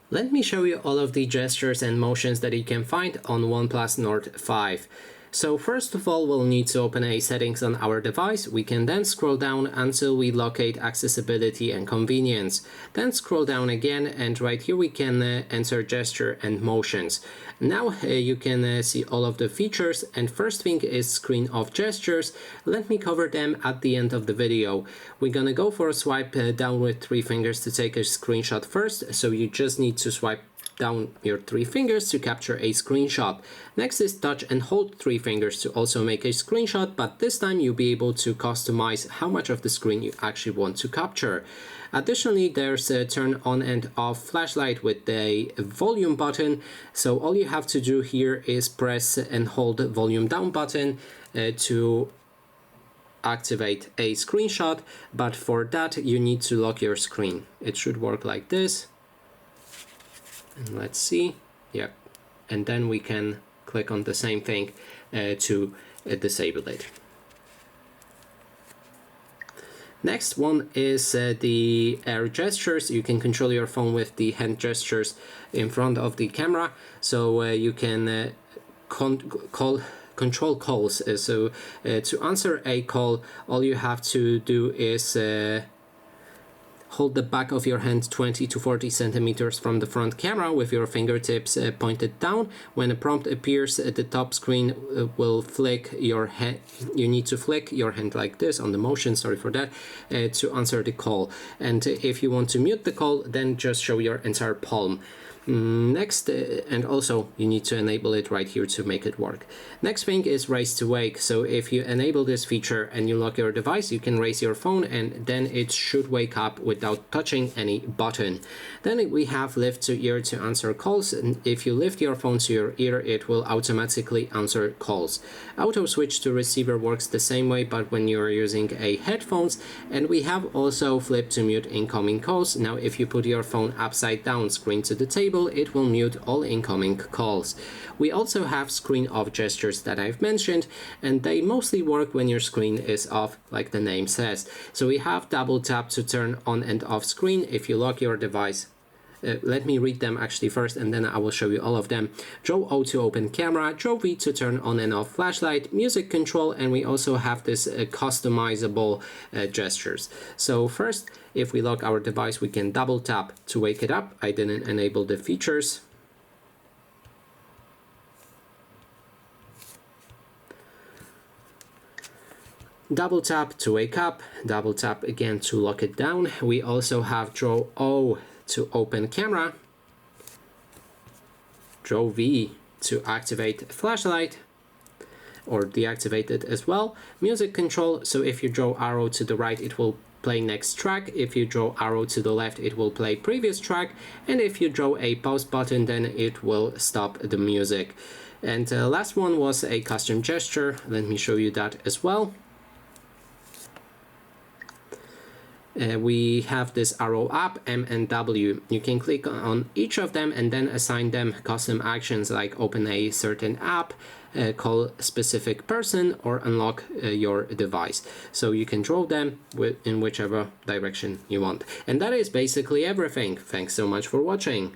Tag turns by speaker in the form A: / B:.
A: Let me show you all of the gestures and motions that you can find on OnePlus Nord 5. So first of all, we'll need to open a settings on our device. We can then scroll down until we locate accessibility and convenience. Then scroll down again, and right here we can enter gesture and motions. Now you can see all of the features, and first thing is screen of gestures. Let me cover them at the end of the video. We're gonna go for a swipe down with 3 fingers to take a screenshot first, so you just need to swipe down your 3 fingers to capture a screenshot. Next is touch and hold 3 fingers to also make a screenshot, but this time you'll be able to customize how much of the screen you actually want to capture. Additionally, there's a turn on and off flashlight with the volume button. So all you have to do here is press and hold the volume down button to activate a screenshot, but for that you need to lock your screen. It should work like this. And let's see, yeah, and then we can click on the same thing to disable it. Next one is the air gestures. You can control your phone with the hand gestures in front of the camera, so you can control calls. So to answer a call, all you have to do is hold the back of your hand 20 to 40 centimeters from the front camera with your fingertips pointed down. When a prompt appears at the top screen, will flick your hand. You need to flick your hand like this on the motion, sorry for that, to answer the call. And if you want to mute the call, then just show your entire palm. Next, and also you need to enable it right here to make it work. Next thing is raise to wake. So if you enable this feature and you lock your device, you can raise your phone and then it should wake up without touching any button. Then we have lift to ear to answer calls, and if you lift your phone to your ear, it will automatically answer calls. Auto switch to receiver works the same way, but when you're using a headphones. And we have also flip to mute incoming calls. Now if you put your phone upside down, screen to the table, it will mute all incoming calls. We also have screen off gestures that I've mentioned, and they mostly work when your screen is off, like the name says. So we have double tap to turn on and off screen if you lock your device. Let me read them actually first, and then I will show you all of them. Draw O to open camera, Draw V to turn on and off flashlight, music control, and we also have this customizable gestures. So first, if we lock our device, we can double tap to wake it up. I didn't enable the features. Double tap to wake up, double tap again to lock it down. We also have Draw O to open camera, Draw V to activate flashlight or deactivate it as well. Music control, so if you draw arrow to the right, it will play next track. If you draw arrow to the left, it will play previous track. And if you draw a pause button, then it will stop the music. And last one was a custom gesture. Let me show you that as well. We have this arrow up, M and W. You can click on each of them and then assign them custom actions like open a certain app, call a specific person, or unlock your device. So you can draw them in whichever direction you want. And that is basically everything. Thanks so much for watching.